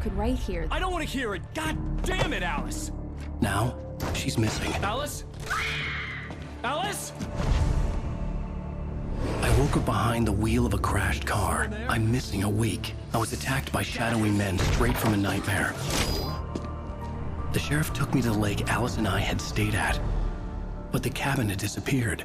could write here. I don't want to hear it! God damn it, Alice! Now, she's missing. Alice? Alice? I woke up behind the wheel of a crashed car. I'm missing a week. I was attacked by shadowy men straight from a nightmare. The sheriff took me to the lake Alice and I had stayed at, but the cabin had disappeared.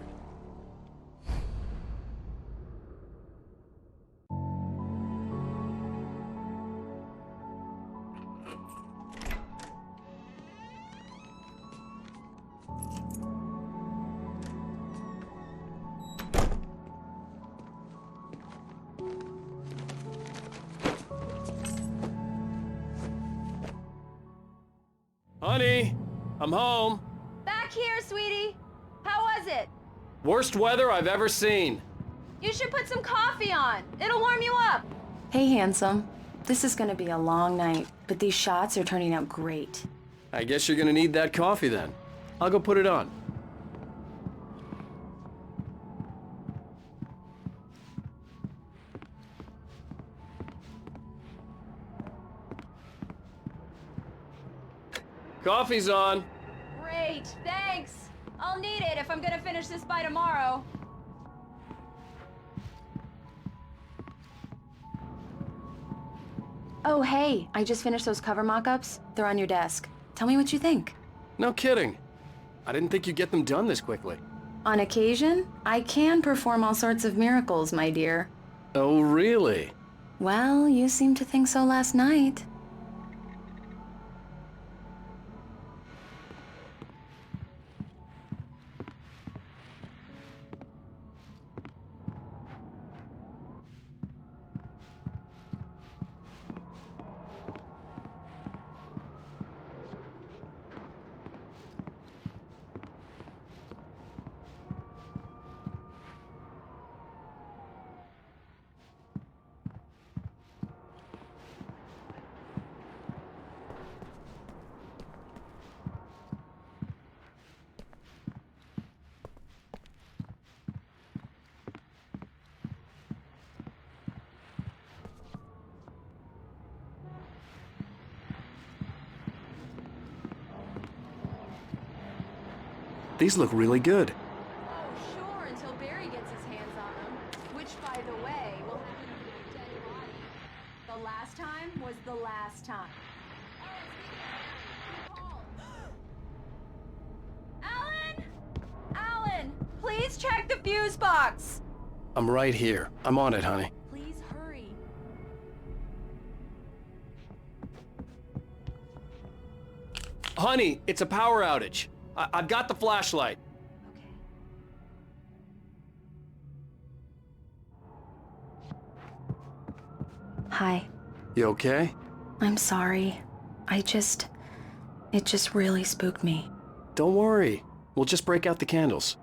Honey, I'm home. Back here, sweetie. How was it? Worst weather I've ever seen. You should put some coffee on. It'll warm you up. Hey, handsome. This is gonna be a long night, but these shots are turning out great. I guess you're gonna need that coffee then. I'll go put it on. Coffee's on. Great, thanks. I'll need it if I'm gonna finish this by tomorrow. Oh, hey, I just finished those cover mock-ups. They're on your desk. Tell me what you think. No kidding. I didn't think you'd get them done this quickly. On occasion, I can perform all sorts of miracles, my dear. Oh, really? Well, you seemed to think so last night. These look really good. Oh, sure, until Barry gets his hands on them. Which, by the way, will happen to a dead body. The last time was the last time. Alan! Alan! Please check the fuse box! I'm right here. I'm on it, honey. Please hurry. Honey, it's a power outage. I've got the flashlight. Okay. Hi. You okay? I'm sorry. It just really spooked me. Don't worry. We'll just break out the candles.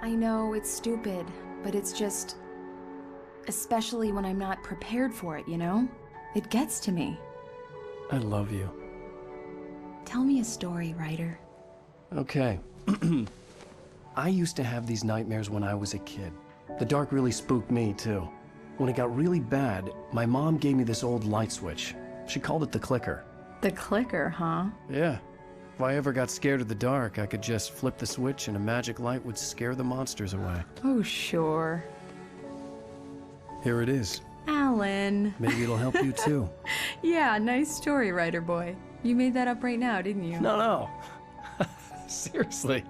I know it's stupid, but it's just... Especially when I'm not prepared for it, you know? It gets to me. I love you. Tell me a story, writer. Okay. I used to have these nightmares when I was a kid. The dark really spooked me, too. When it got really bad, my mom gave me this old light switch. She called it the clicker. The clicker, huh? Yeah. If I ever got scared of the dark, I could just flip the switch and a magic light would scare the monsters away. Oh, sure. Here it is. Alan. Maybe it'll help you, too. Yeah, nice story, writer boy. You made that up right now, didn't you? No. Seriously.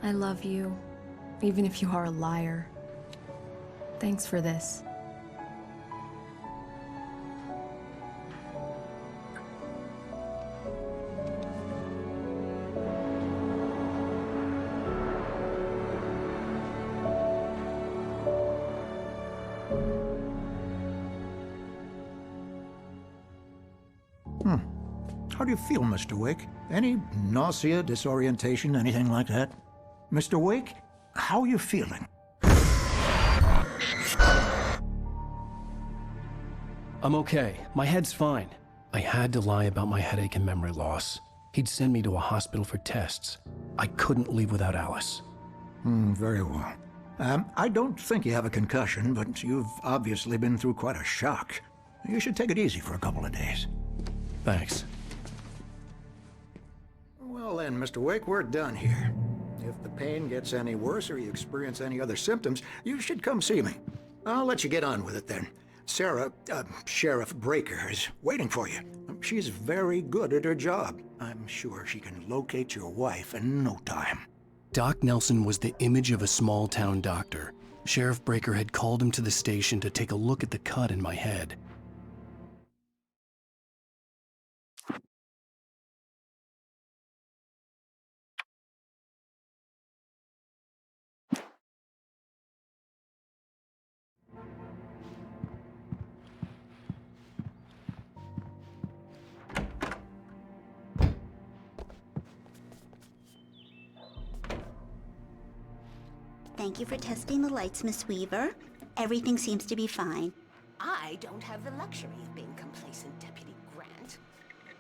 I love you, even if you are a liar. Thanks for this. How do you feel, Mr. Wake? Any nausea, disorientation, anything like that? Mr. Wake, how are you feeling? I'm okay. My head's fine. I had to lie about my headache and memory loss. He'd send me to a hospital for tests. I couldn't leave without Alice. Very well. I don't think you have a concussion, but you've obviously been through quite a shock. You should take it easy for a couple of days. Thanks. Well then, Mr. Wake, we're done here. If the pain gets any worse or you experience any other symptoms, you should come see me. I'll let you get on with it then. Sarah, Sheriff Breaker, is waiting for you. She's very good at her job. I'm sure she can locate your wife in no time. Doc Nelson was the image of a small-town doctor. Sheriff Breaker had called him to the station to take a look at the cut in my head. Thank you for testing the lights, Miss Weaver. Everything seems to be fine. I don't have the luxury of being complacent, Deputy Grant.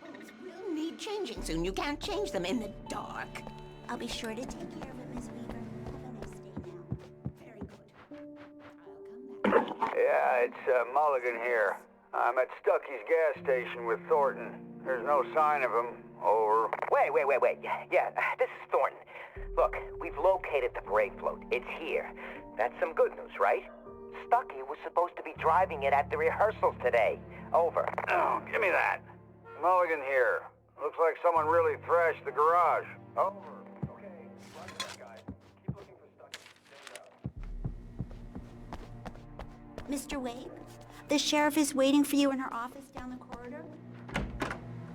Clothes will need changing soon. You can't change them in the dark. I'll be sure to take care of it, Miss Weaver. Have a nice day now. Very good. I'll come back. Yeah, it's Mulligan here. I'm at Stucky's gas station with Thornton. There's no sign of him. Over. Wait. Yeah, this is Thornton. Look, we've located the brake float. It's here. That's some good news, right? Stucky was supposed to be driving it at the rehearsals today. Over. Oh, give me that. Mulligan here. Looks like someone really thrashed the garage. Over. Okay, roger that, guys. Keep looking for Stucky. Mr. Wake, the sheriff is waiting for you in her office down the corridor.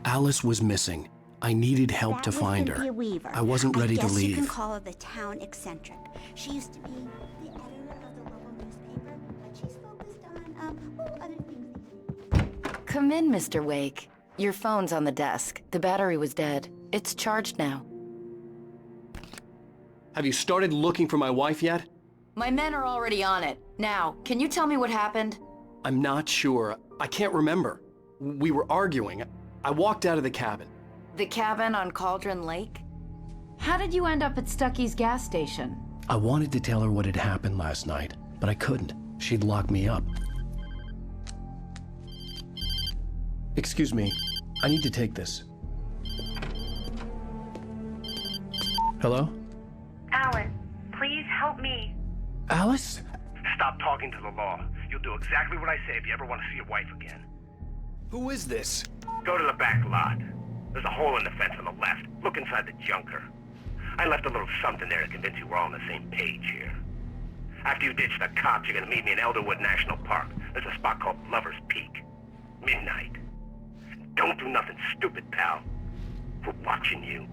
Alice was missing. I needed help That to was find her. Cynthia Weaver. I wasn't ready to I guess you can leave. call her the town eccentric. She used to be the editor of the local newspaper, but she's focused on, other things these days. Come in, Mr. Wake. Your phone's on the desk. The battery was dead. It's charged now. Have you started looking for my wife yet? My men are already on it. Now, can you tell me what happened? I'm not sure. I can't remember. We were arguing. I walked out of the cabin. The cabin on Cauldron Lake? How did you end up at Stucky's gas station? I wanted to tell her what had happened last night, but I couldn't. She'd lock me up. Excuse me. I need to take this. Hello? Alan, please help me. Alice? Stop talking to the law. You'll do exactly what I say if you ever want to see your wife again. Who is this? Go to the back lot. There's a hole in the fence on the left. Look inside the junker. I left a little something there to convince you we're all on the same page here. After you ditch the cops, you're gonna meet me in Elderwood National Park. There's a spot called Lover's Peak. Midnight. Don't do nothing stupid, pal. We're watching you.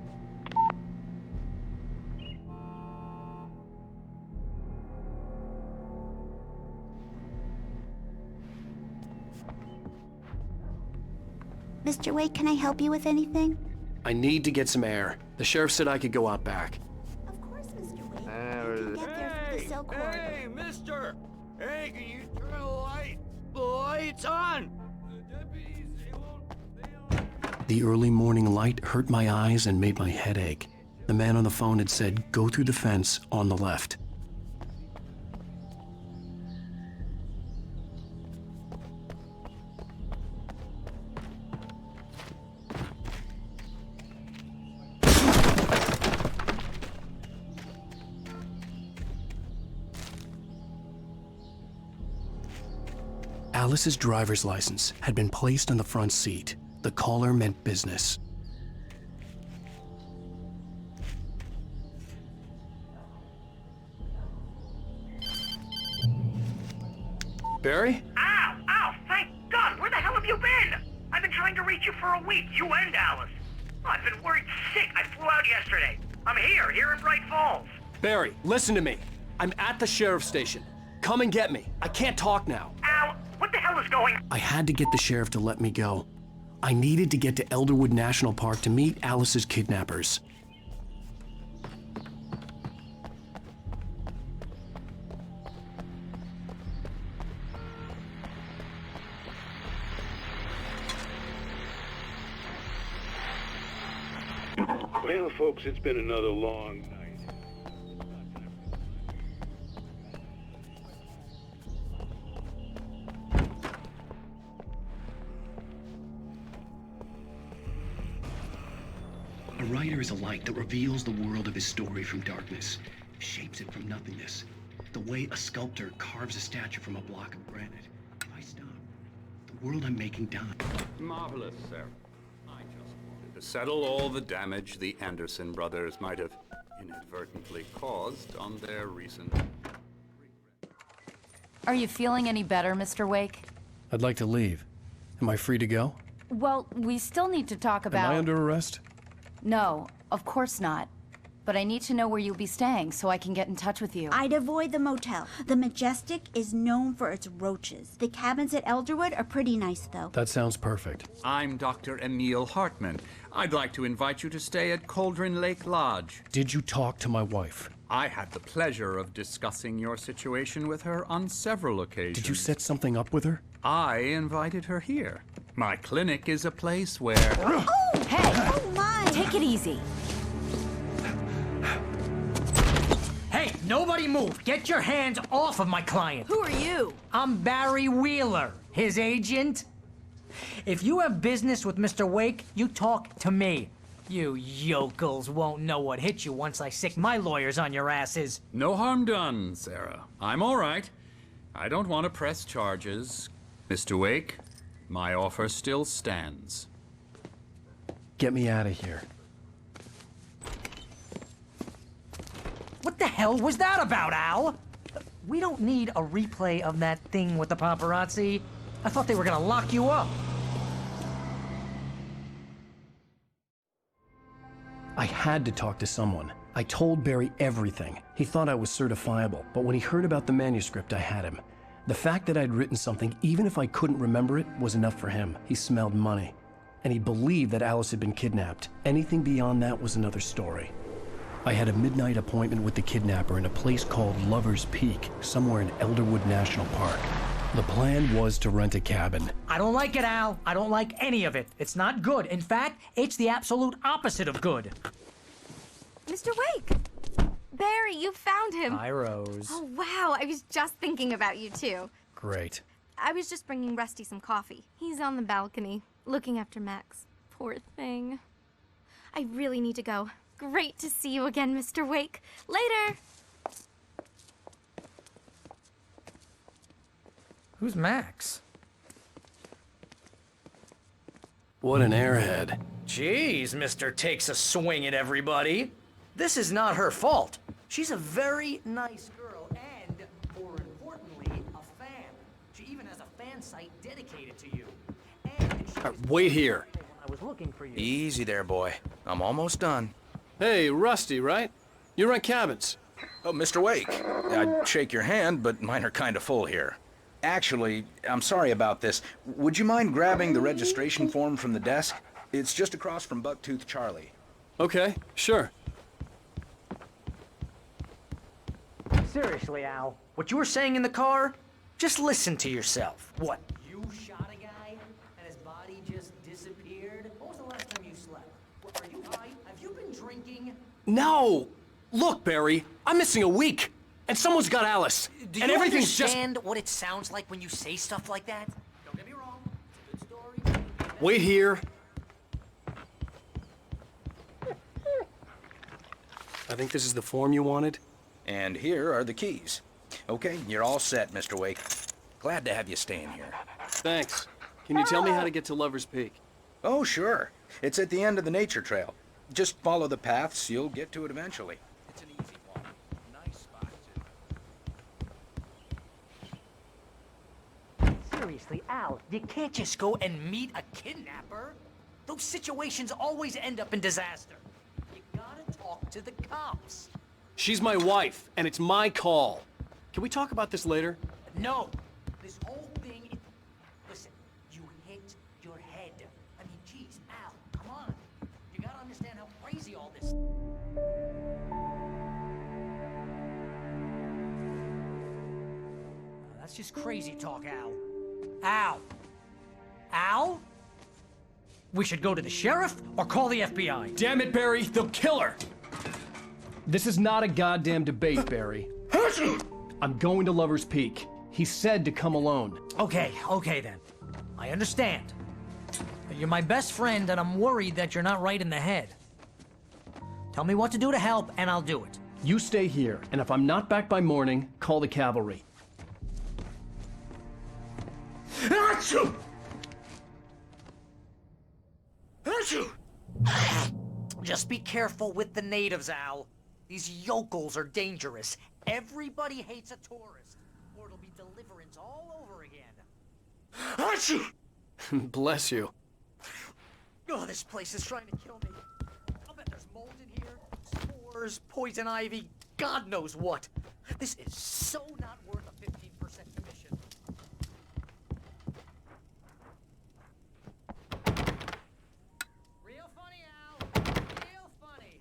Mr. Wake, can I help you with anything? I need to get some air. The sheriff said I could go out back. Of course, Mr. Wake. You can get there through the cell corridor. Hey, mister! Hey, can you turn the light? The light's on! The deputies, they won't... The early morning light hurt my eyes and made my head ache. The man on the phone had said, go through the fence on the left. Alice's driver's license had been placed on the front seat. The caller meant business. Barry? Ow! Thank God! Where the hell have you been? I've been trying to reach you for a week, you and Alice. I've been worried sick. I flew out yesterday. I'm here in Bright Falls. Barry, listen to me. I'm at the sheriff's station. Come and get me. I can't talk now. Al, what the hell is going on? I had to get the sheriff to let me go. I needed to get to Elderwood National Park to meet Alice's kidnappers. Well, folks, it's been another long night. writer is a light that reveals the world of his story from darkness, shapes it from nothingness. The way a sculptor carves a statue from a block of granite. If I stop, the world I'm making dies. Marvelous, sir. I just wanted to settle all the damage the Anderson brothers might have inadvertently caused on their recent... Are you feeling any better, Mr. Wake? I'd like to leave. Am I free to go? Well, we still need to talk about... Am I under arrest? No, of course not. But I need to know where you'll be staying so I can get in touch with you. I'd avoid the motel. The Majestic is known for its roaches. The cabins at Elderwood are pretty nice, though. That sounds perfect. I'm Dr. Emil Hartman. I'd like to invite you to stay at Cauldron Lake Lodge. Did you talk to my wife? I had the pleasure of discussing your situation with her on several occasions. Did you set something up with her? I invited her here. My clinic is a place where... Oh! Hey! Oh, my! Take it easy. Hey, nobody move! Get your hands off of my client! Who are you? I'm Barry Wheeler, his agent. If you have business with Mr. Wake, you talk to me. You yokels won't know what hit you once I sick my lawyers on your asses. No harm done, Sarah. I'm all right. I don't want to press charges. Mr. Wake, my offer still stands. Get me out of here. What the hell was that about, Al? We don't need a replay of that thing with the paparazzi. I thought they were gonna lock you up. I had to talk to someone. I told Barry everything. He thought I was certifiable, but when he heard about the manuscript, I had him. The fact that I'd written something, even if I couldn't remember it, was enough for him. He smelled money. And he believed that Alice had been kidnapped. Anything beyond that was another story. I had a midnight appointment with the kidnapper in a place called Lover's Peak, somewhere in Elderwood National Park. The plan was to rent a cabin. I don't like it, Al. I don't like any of it. It's not good. In fact, it's the absolute opposite of good. Mr. Wake! Barry, you found him! Hi, Rose. Oh, wow. I was just thinking about you, too. Great. I was just bringing Rusty some coffee. He's on the balcony, looking after Max. Poor thing. I really need to go. Great to see you again, Mr. Wake. Later! Who's Max? What an airhead. Jeez, Mr. Takes a swing at everybody. This is not her fault. She's a very nice girl and, more importantly, a fan. She even has a fan site dedicated to you. And Wait here. I was looking for you. Easy there, boy. I'm almost done. Hey, Rusty, right? You rent cabins. Oh, Mr. Wake. I'd shake your hand, but mine are kind of full here. Actually, I'm sorry about this. Would you mind grabbing the registration form from the desk? It's just across from Bucktooth Charlie. Okay, sure. Seriously, Al, what you were saying in the car? Just listen to yourself. What? You shot a guy and his body just disappeared? What was the last time you slept? What, are you high? Have you been drinking? No! Look, Barry, I'm missing a week, and someone's got Alice. Do and you everything's understand what it sounds like when you say stuff like that? Don't get me wrong, it's a good story. Wait here. I think this is the form you wanted. And here are the keys. Okay, you're all set, Mr. Wake. Glad to have you staying here. Thanks. Can you tell me how to get to Lover's Peak? Oh, sure. It's at the end of the nature trail. Just follow the paths, you'll get to it eventually. It's an easy walk. Nice spot, too. Seriously, Al, you can't just go and meet a kidnapper. Those situations always end up in disaster. You gotta talk to the cops. She's my wife, and it's my call. Can we talk about this later? No. This whole thing is... Listen, you hit your head. I mean, geez, Al, come on. You gotta understand how crazy all this... That's just crazy talk, Al. Al! Al? We should go to the sheriff or call the FBI. Damn it, Barry, they'll kill her! This is not a goddamn debate, Barry. I'm going to Lover's Peak. He said to come alone. Okay then. I understand. You're my best friend, and I'm worried that you're not right in the head. Tell me what to do to help, and I'll do it. You stay here, and if I'm not back by morning, call the cavalry. Achoo! Achoo! Just be careful with the natives, Al. These yokels are dangerous. Everybody hates a tourist, or it'll be deliverance all over again. Achoo! Bless you. Oh, this place is trying to kill me. I'll bet there's mold in here, spores, poison ivy, God knows what. This is so not worth a 15% commission. Real funny, Al. Real funny.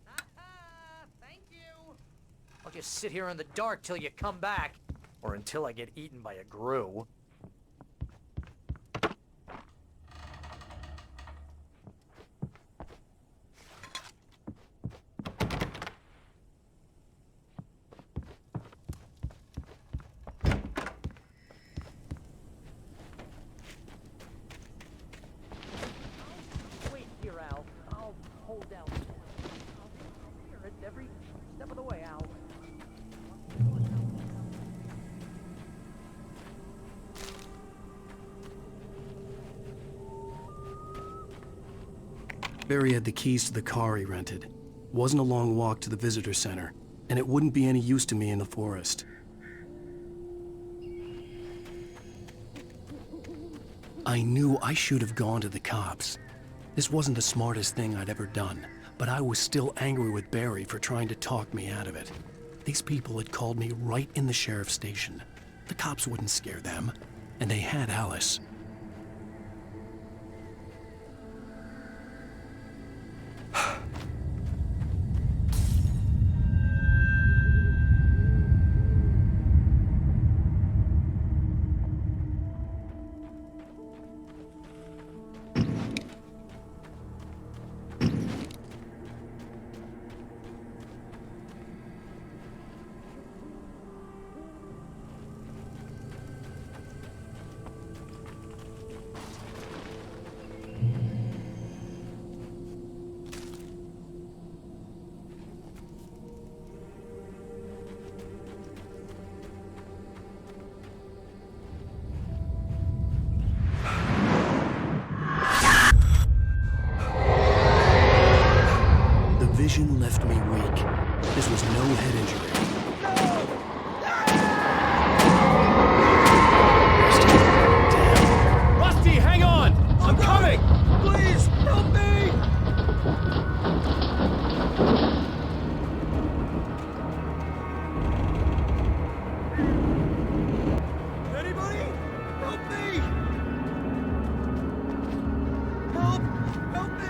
Ha-ha! Thank you. I'll just sit here in the dark till you come back, or until I get eaten by a grue. Wait here, Al. I'll hold down. I'll hear it every step of the way, Al. Barry had the keys to the car he rented. Wasn't a long walk to the visitor center, and it wouldn't be any use to me in the forest. I knew I should have gone to the cops. This wasn't the smartest thing I'd ever done, but I was still angry with Barry for trying to talk me out of it. These people had called me right in the sheriff's station. The cops wouldn't scare them, and they had Alice. Vision left me weak. This was no head injury. Rusty, hang on! I'm coming! Please, help me! Anybody? Help me! Help! Help me!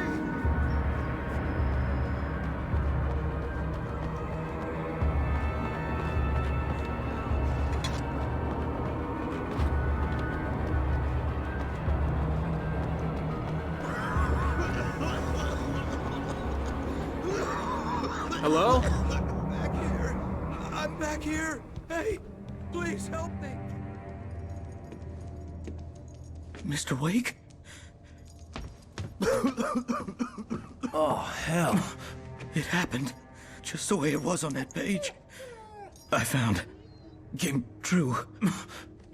Hello? Back here! I'm back here! Hey, please help me! Mr. Wake? Oh, hell. It happened just the way it was on that page. I found. Came true.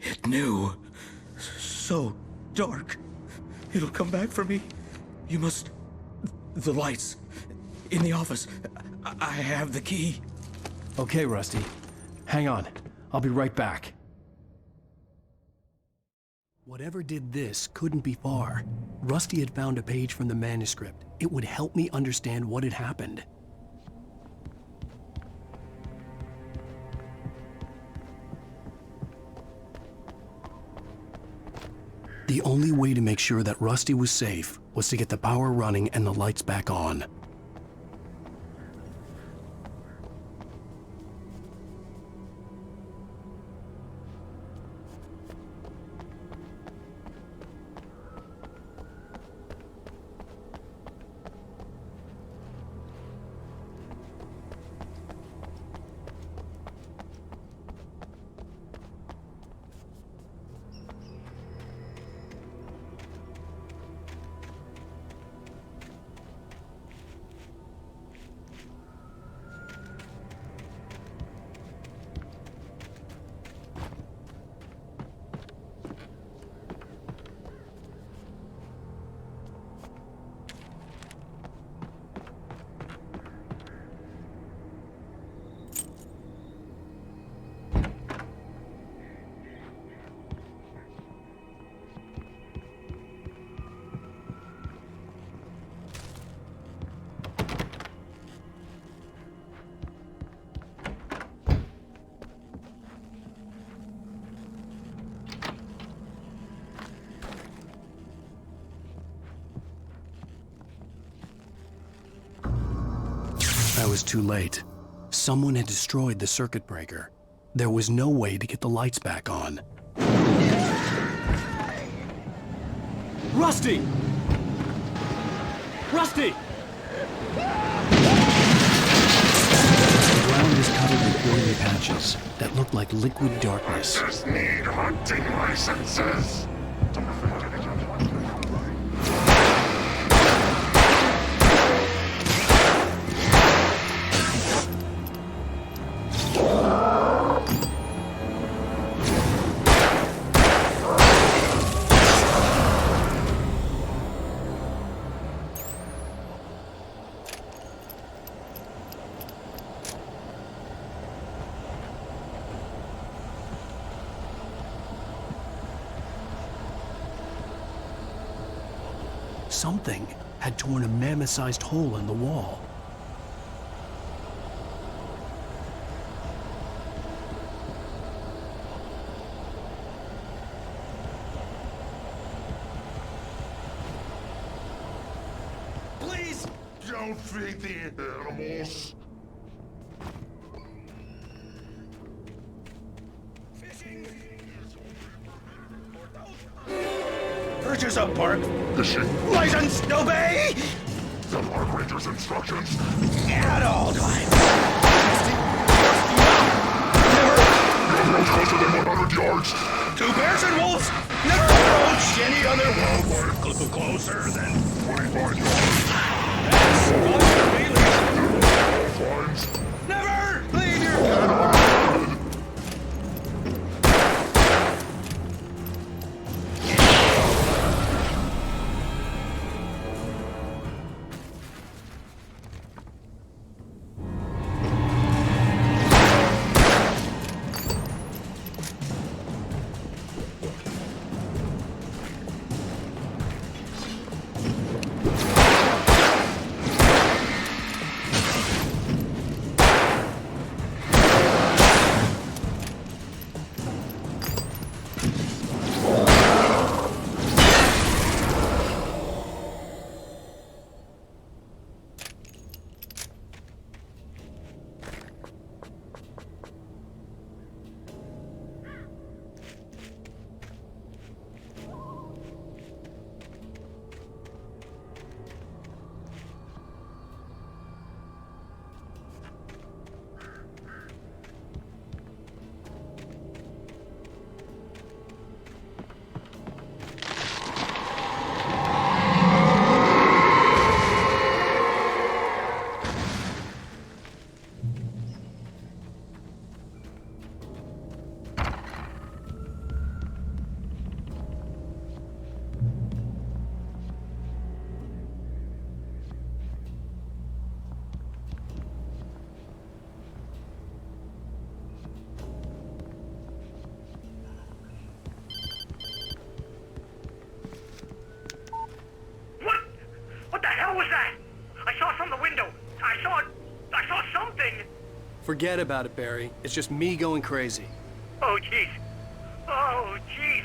It knew. So dark. It'll come back for me. You must. The lights. In the office. I have the key. Okay, Rusty. Hang on. I'll be right back. Whatever did this couldn't be far. Rusty had found a page from the manuscript. It would help me understand what had happened. The only way to make sure that Rusty was safe was to get the power running and the lights back on. I was too late. Someone had destroyed the circuit breaker. There was no way to get the lights back on. Rusty! Rusty! The ground is covered with oily patches that look like liquid darkness. Just need hunting licenses. Something had torn a mammoth-sized hole in the wall. Please! Don't feed the animals. Purchase a park Fishing. license, obey! The park ranger's instructions. At all times. No road closer than 100 yards. 2 bears and wolves never approach any other wildlife closer than 25 yards. That's Fines. never leave your gun. What the hell was that? I saw from the window. I saw something. Forget about it, Barry. It's just me going crazy. Oh, jeez. Oh, jeez.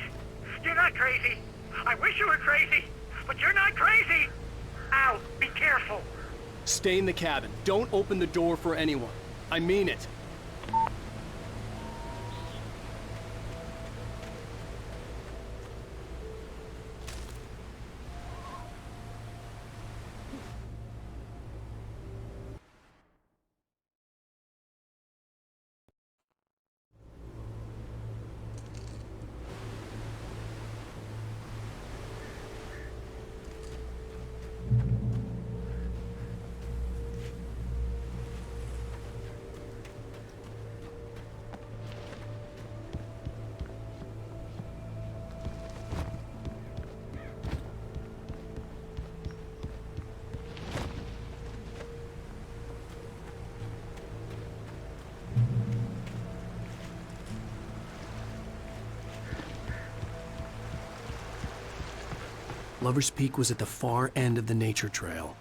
You're not crazy. I wish you were crazy, but you're not crazy. Ow, be careful. Stay in the cabin. Don't open the door for anyone. I mean it. Lover's Peak was at the far end of the nature trail.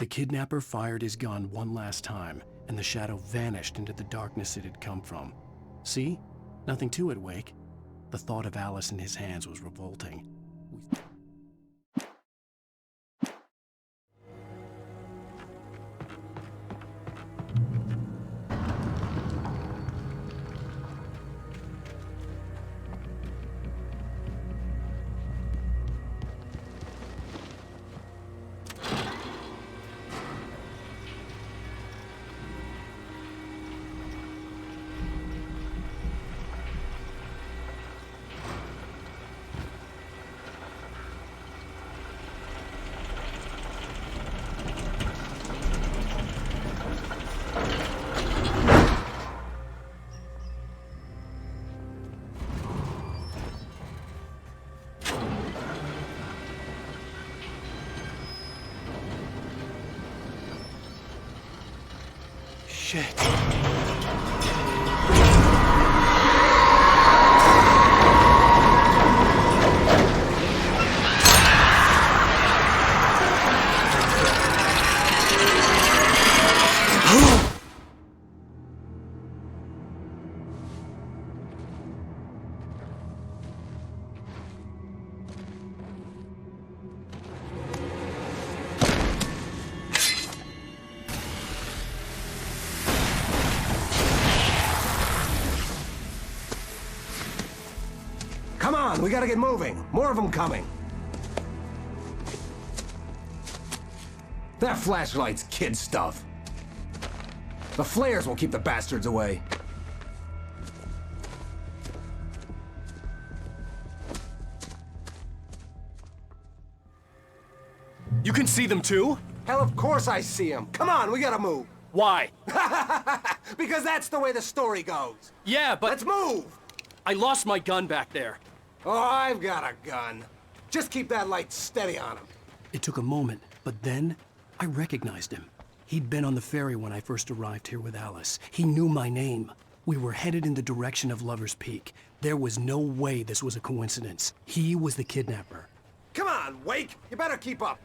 The kidnapper fired his gun one last time, and the shadow vanished into the darkness it had come from. See? Nothing to it, Wake. The thought of Alice in his hands was revolting. Shit. Come on, we gotta get moving. More of them coming. That flashlight's kid stuff. The flares will keep the bastards away. You can see them too? Hell, of course I see them. Come on, we gotta move. Why? Because that's the way the story goes. Yeah, but... Let's move! I lost my gun back there. Oh, I've got a gun. Just keep that light steady on him. It took a moment, but then I recognized him. He'd been on the ferry when I first arrived here with Alice. He knew my name. We were headed in the direction of Lover's Peak. There was no way this was a coincidence. He was the kidnapper. Come on, Wake! You better keep up.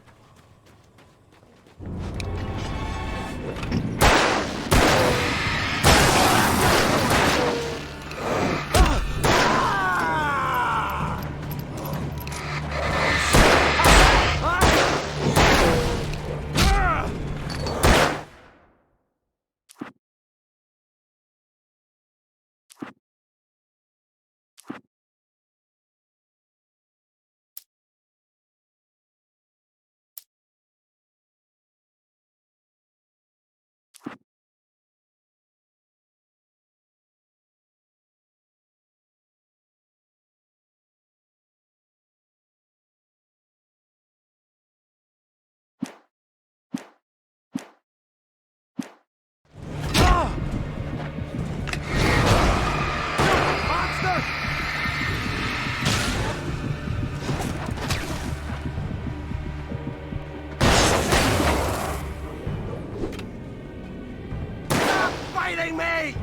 Fighting me!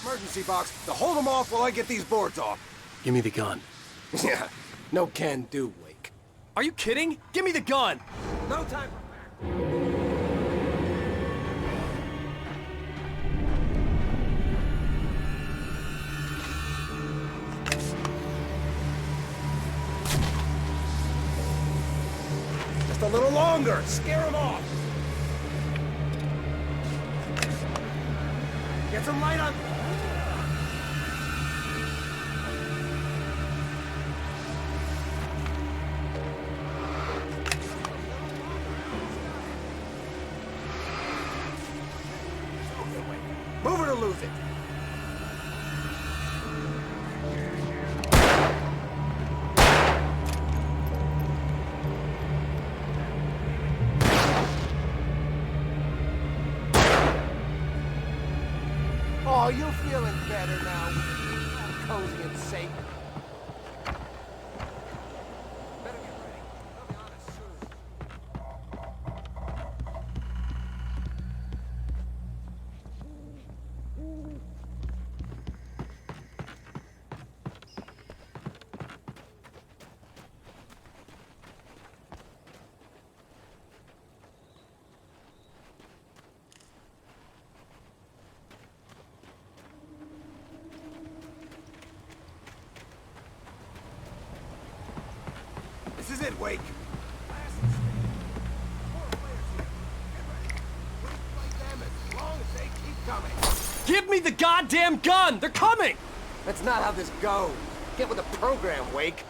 Emergency box to hold them off while I get these boards off. Give me the gun. Yeah, no can do, Wake. Are you kidding? Give me the gun! No time for back. Just a little longer. Scare them off. Get some light on. Move it or lose it. Oh, you feeling better now? All cozy and safe. Better get ready. They'll be on us soon. This is it, Wake. Give me the goddamn gun! They're coming! That's not how this goes. Get with the program, Wake.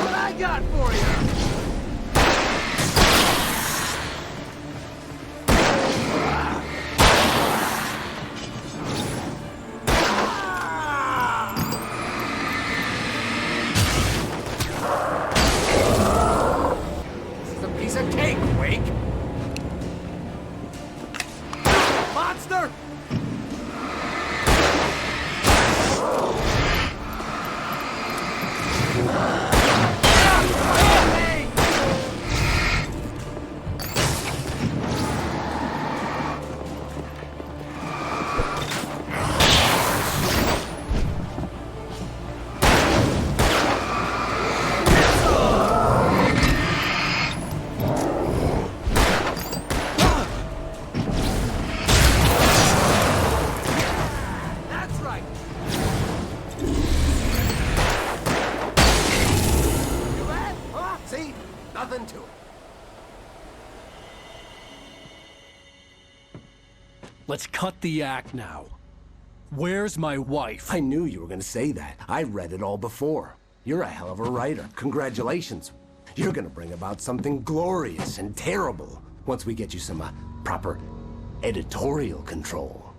What I got for you? This is a piece of cake, Wake. Monster! That's right. You bad? Huh? See? Nothing to it. Let's cut the act now. Where's my wife? I knew you were gonna say that. I read it all before. You're a hell of a writer. Congratulations. You're gonna bring about something glorious and terrible once we get you some proper editorial control.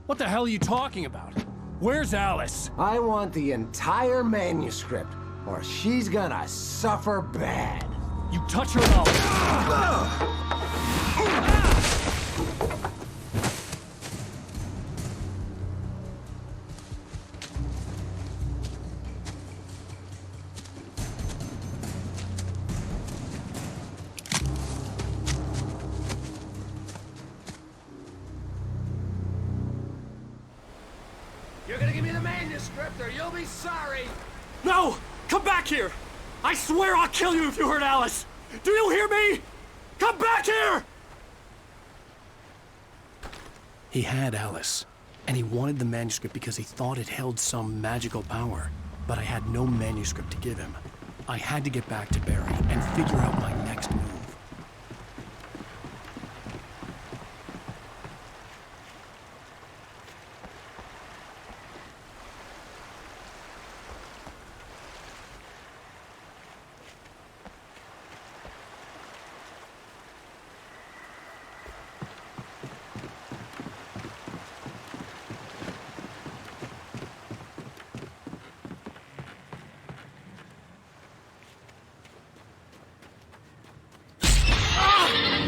What the hell are you talking about? Where's Alice? I want the entire manuscript, or she's gonna suffer bad. You touch her mouth. You're gonna give me the manuscript or you'll be sorry. No! Come back here! I swear I'll kill you if you hurt Alice! Do you hear me? Come back here! He had Alice, and he wanted the manuscript because he thought it held some magical power. But I had no manuscript to give him. I had to get back to Barry and figure out my next move.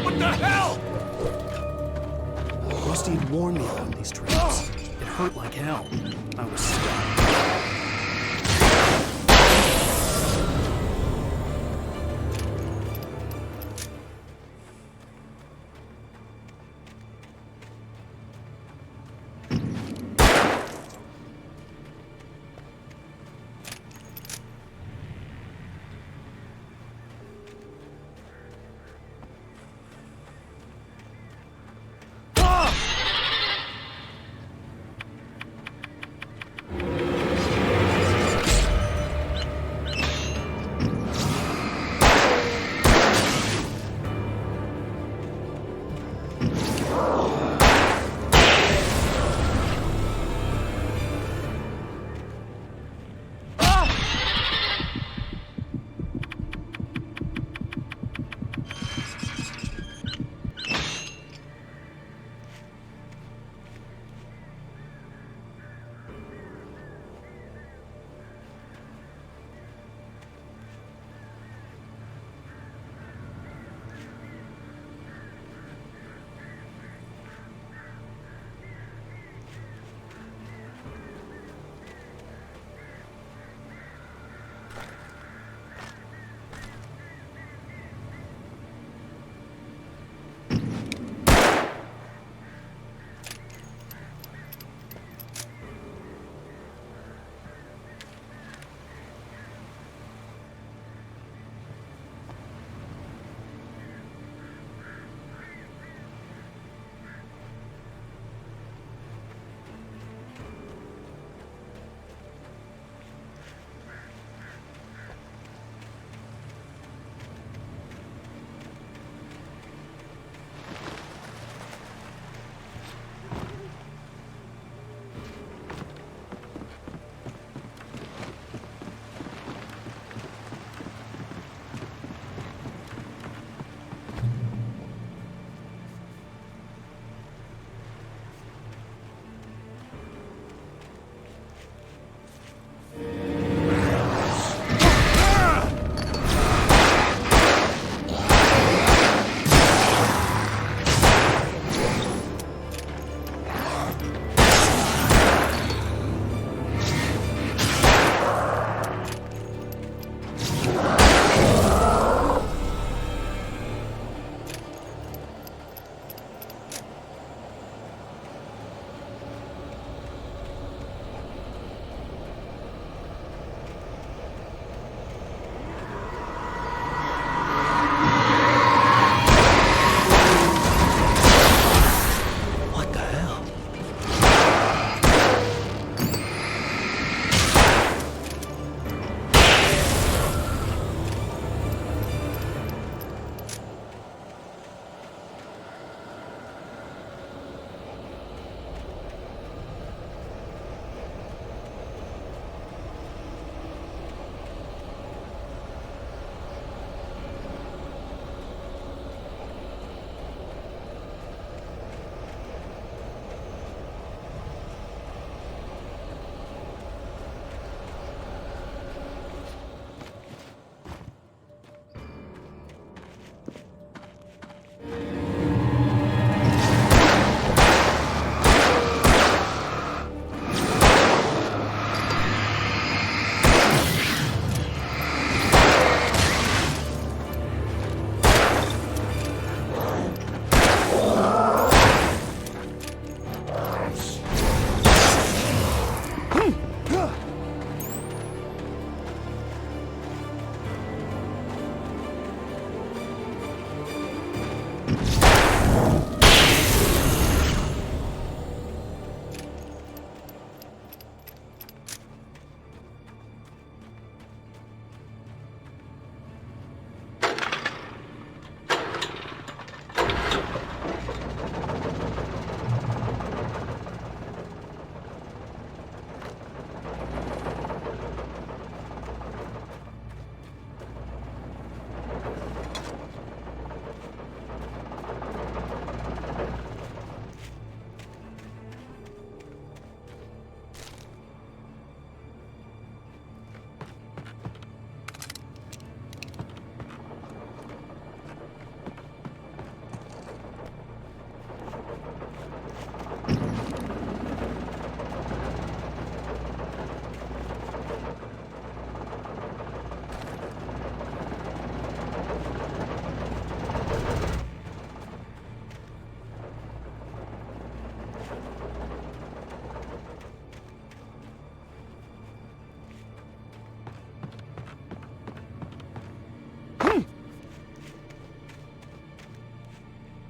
What the hell? Rusty had warned me about these traps. It hurt like hell. I was stuck.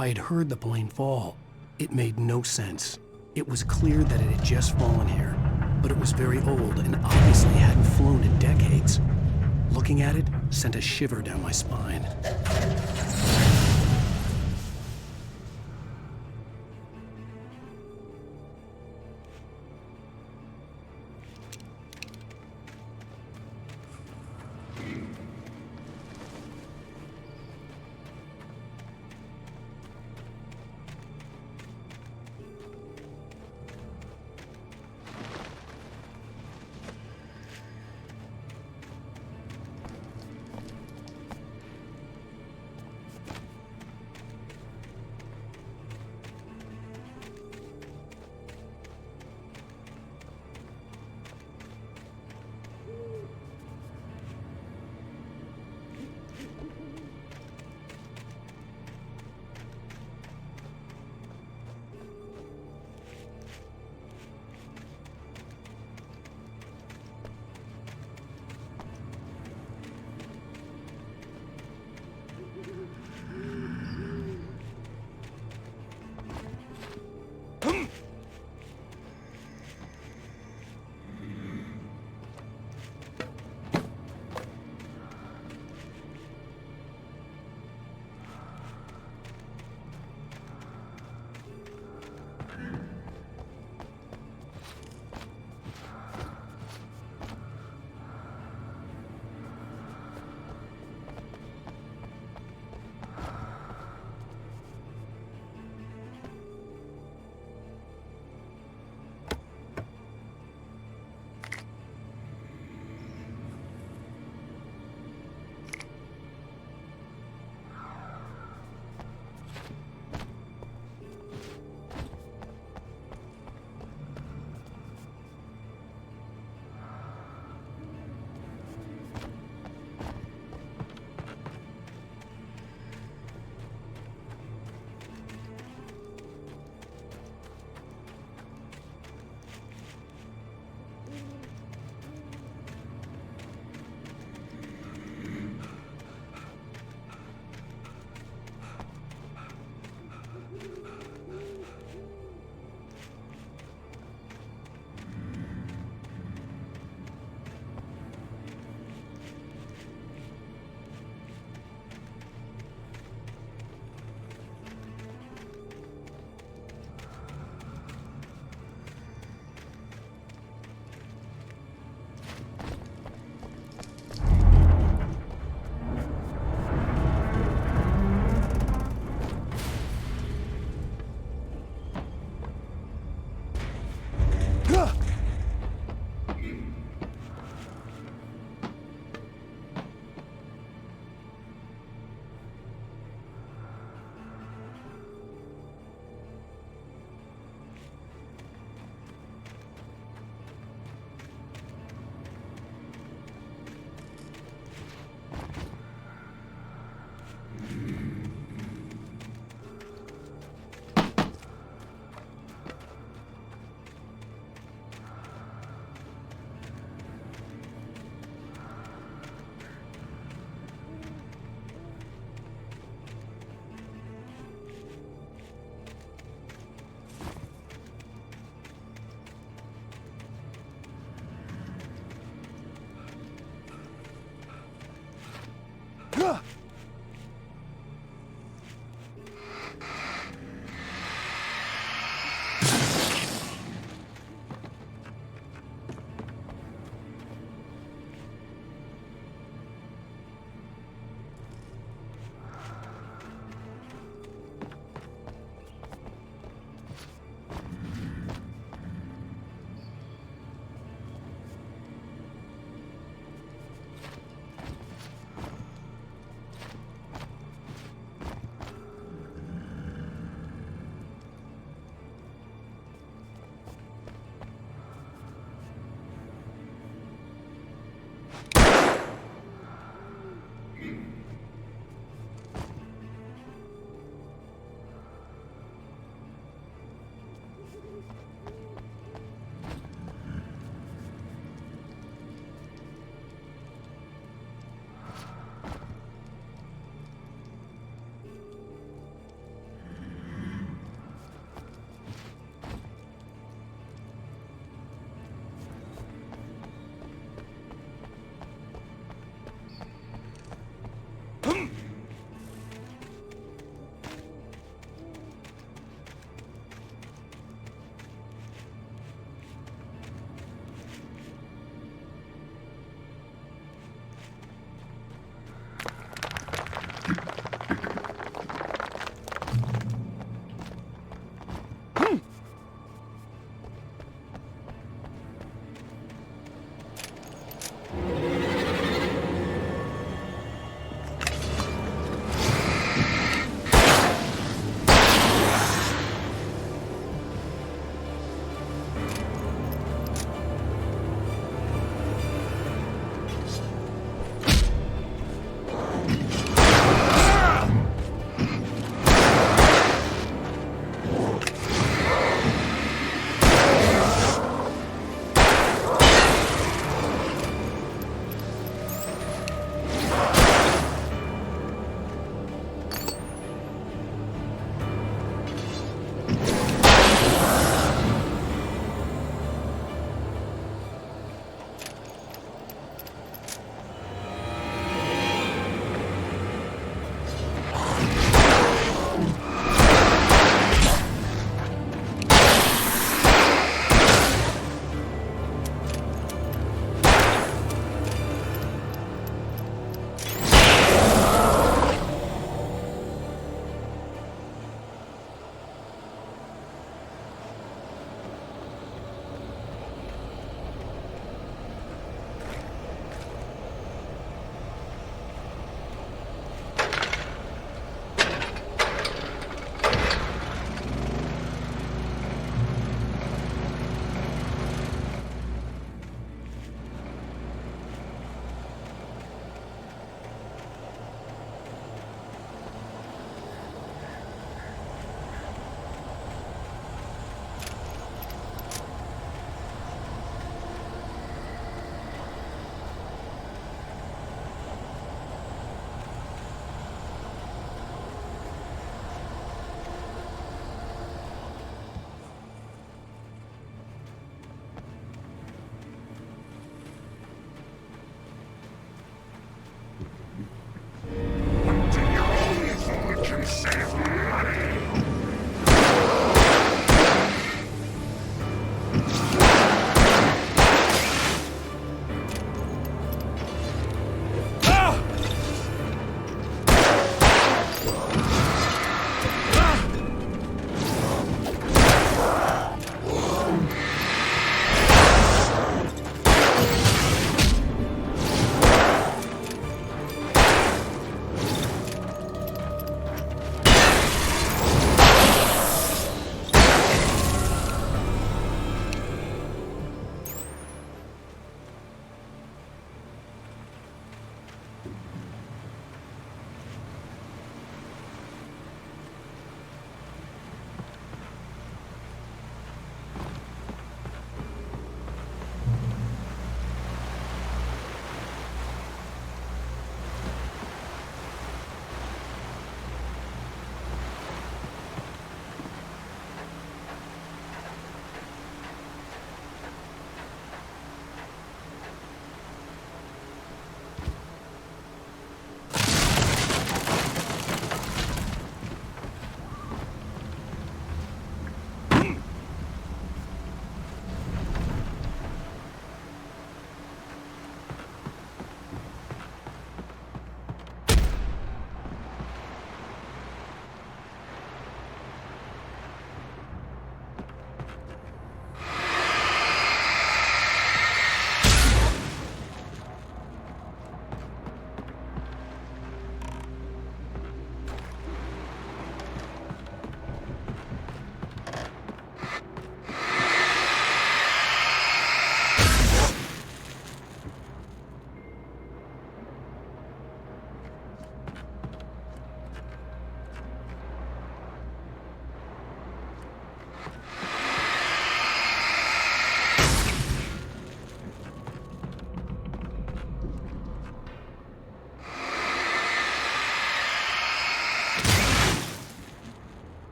I had heard the plane fall. It made no sense. It was clear that it had just fallen here, but it was very old and obviously hadn't flown in decades. Looking at it sent a shiver down my spine.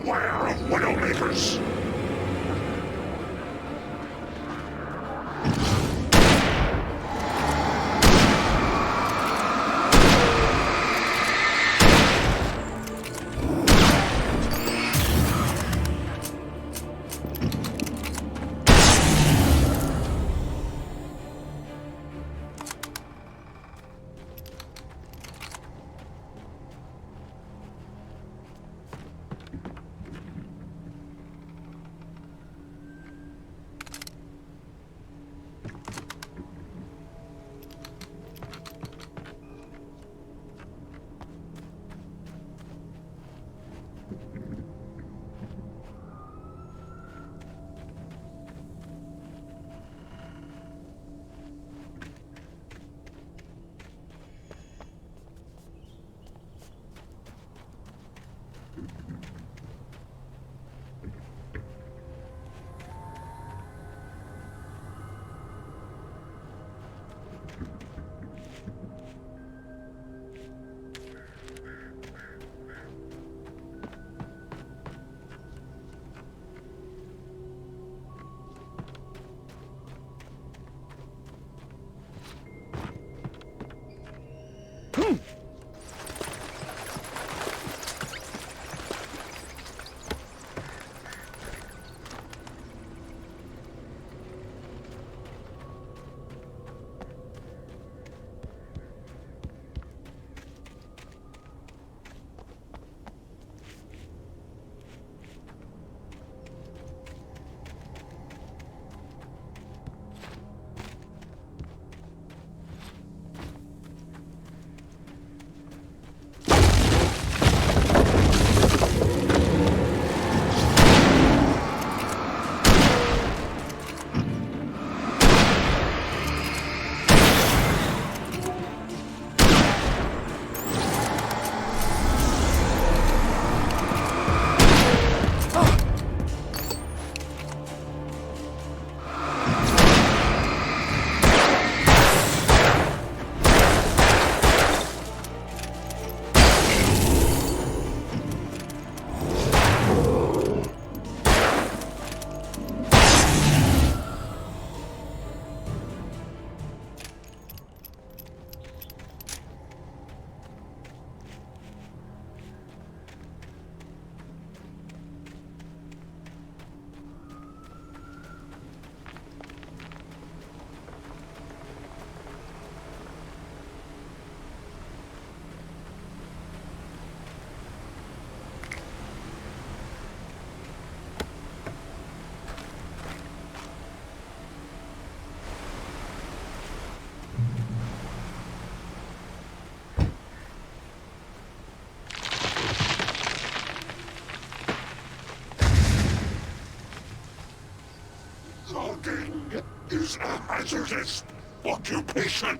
Beware of Widowmakers! Logging is a hazardous occupation.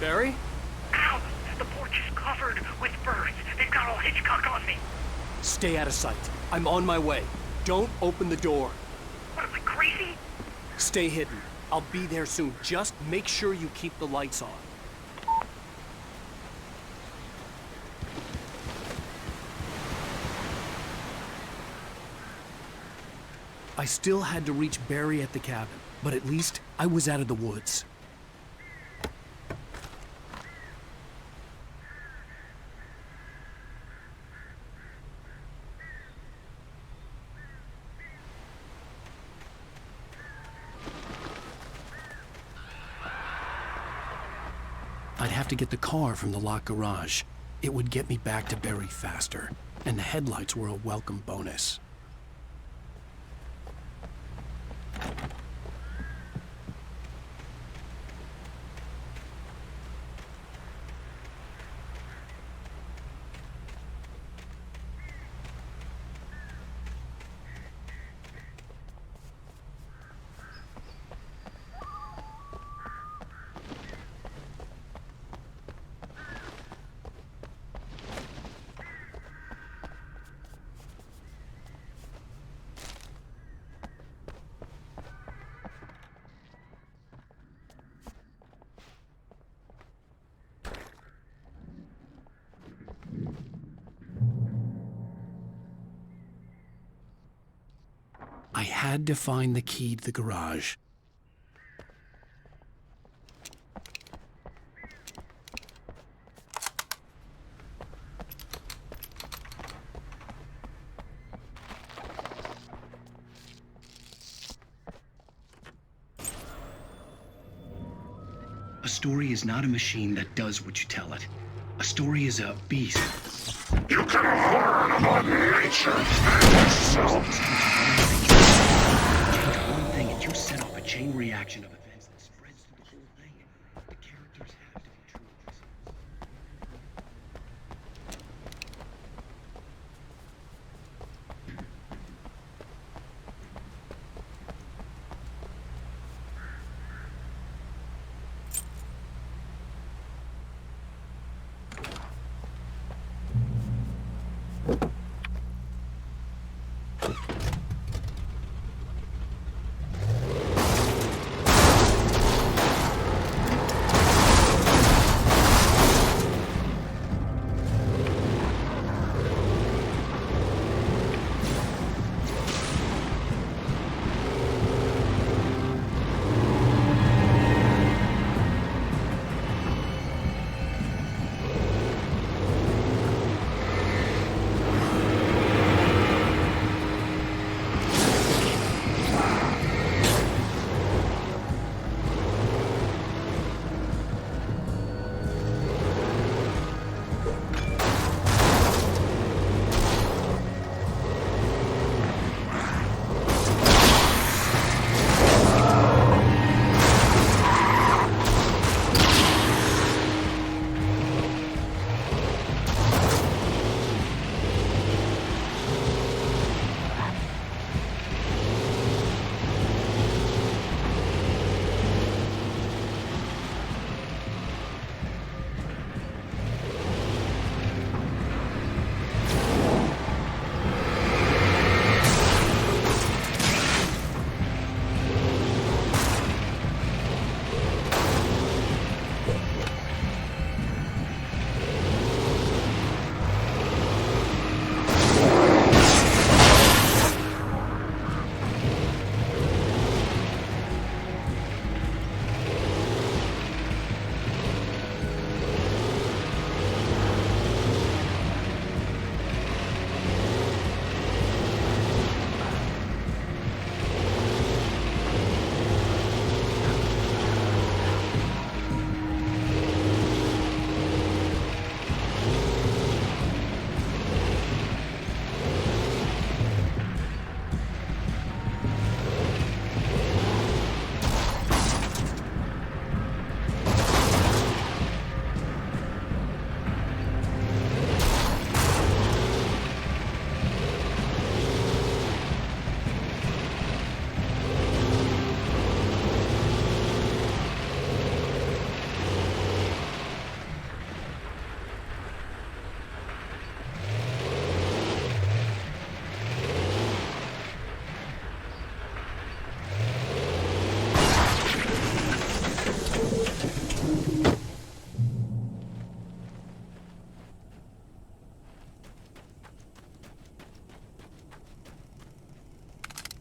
Barry? Ow! The porch is covered with birds. They've got all Hitchcock on me. Stay out of sight. I'm on my way. Don't open the door. What, am I crazy? Stay hidden. I'll be there soon. Just make sure you keep the lights on. I still had to reach Barry at the cabin, but at least I was out of the woods. I'd have to get the car from the locked garage. It would get me back to Barry faster, and the headlights were a welcome bonus. I had to find the key to the garage. A story is not a machine that does what you tell it. A story is a beast. You can learn about nature and yourself. One thing, and you set off a chain reaction of events that spreads through the whole thing. The characters have to be true.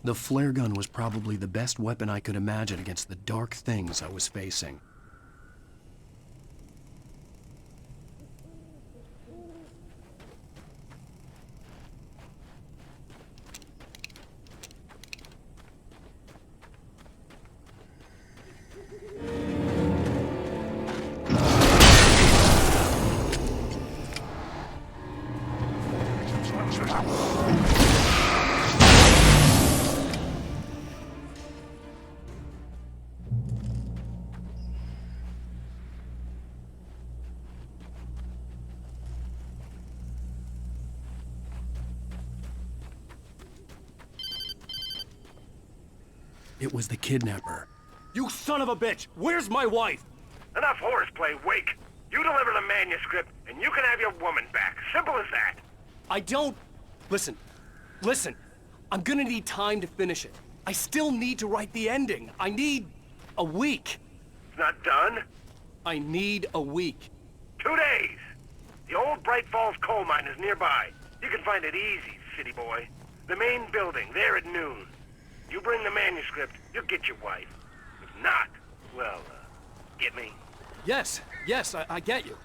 The flare gun was probably the best weapon I could imagine against the dark things I was facing. It was the kidnapper. You son of a bitch! Where's my wife? Enough horseplay, Wake. You deliver the manuscript, and you can have your woman back. Simple as that. I don't... Listen. I'm gonna need time to finish it. I still need to write the ending. I need a week. It's not done? I need a week. 2 days. The old Bright Falls coal mine is nearby. You can find it easy, city boy. The main building, there at noon. You bring the manuscript, you'll get your wife. If not, well, get me? Yes, I get you.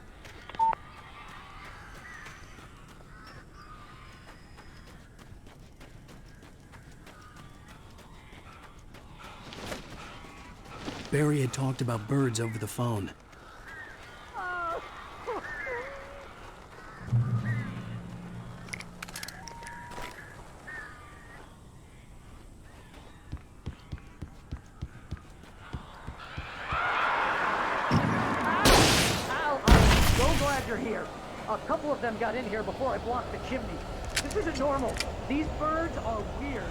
Barry had talked about birds over the phone. You're here. A couple of them got in here before I blocked the chimney. This isn't normal. These birds are weird.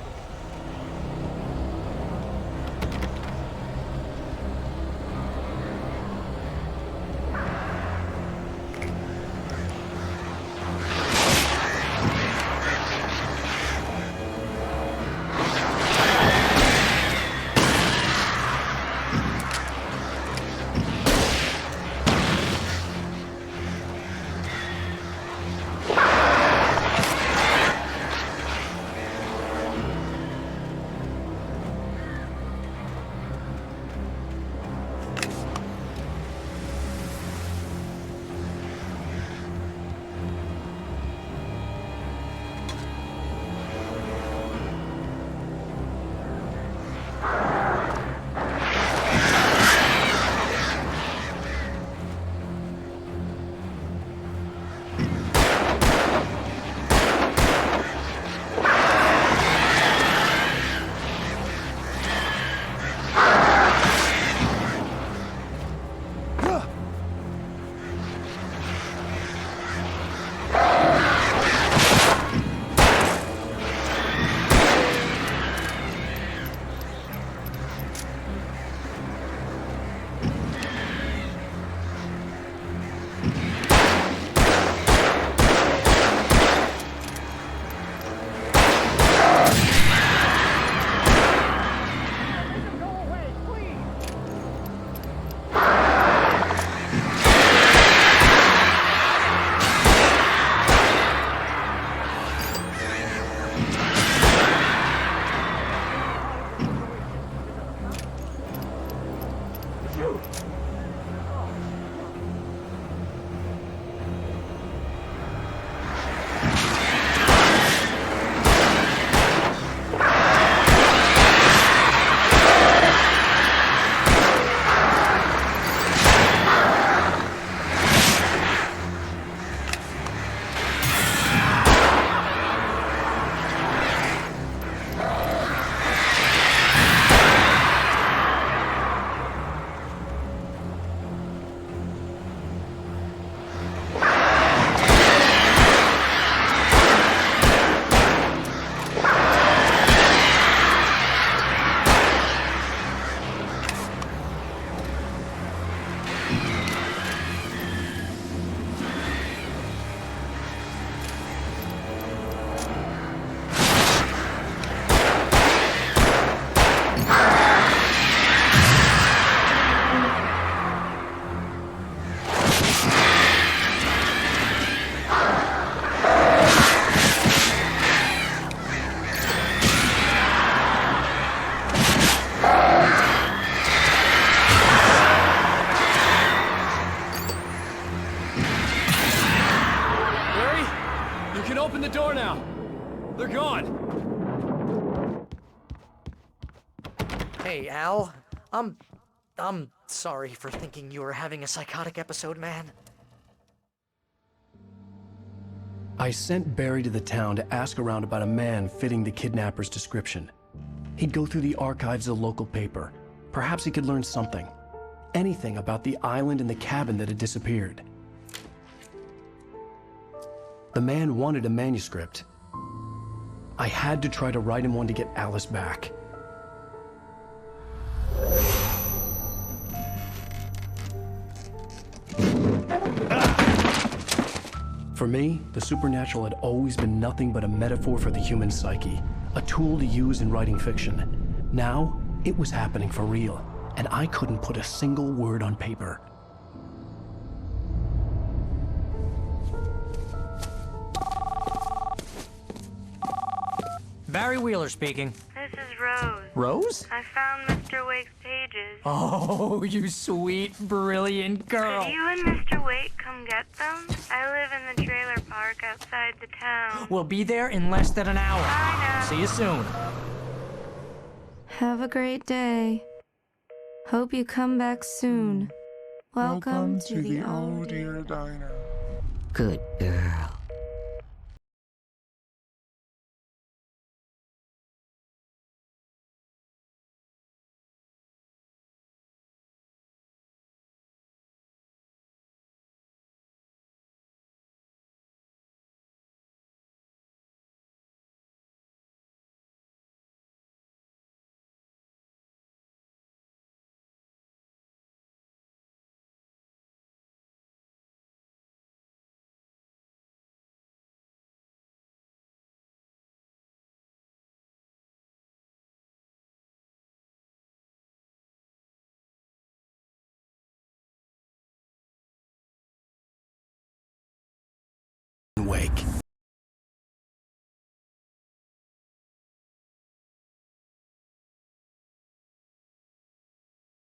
They're gone! Hey, Al. I'm sorry for thinking you were having a psychotic episode, man. I sent Barry to the town to ask around about a man fitting the kidnapper's description. He'd go through the archives of the local paper. Perhaps he could learn something. Anything about the island and the cabin that had disappeared. The man wanted a manuscript. I had to try to write him one to get Alice back. For me, the supernatural had always been nothing but a metaphor for the human psyche, a tool to use in writing fiction. Now, it was happening for real, and I couldn't put a single word on paper. Barry Wheeler speaking. This is Rose. Rose? I found Mr. Wake's pages. Oh, you sweet, brilliant girl. Could you and Mr. Wake come get them? I live in the trailer park outside the town. We'll be there in less than an hour. Bye now. See you soon. Have a great day. Hope you come back soon. Welcome to the Oh Dear Diner. Good girl. Wake.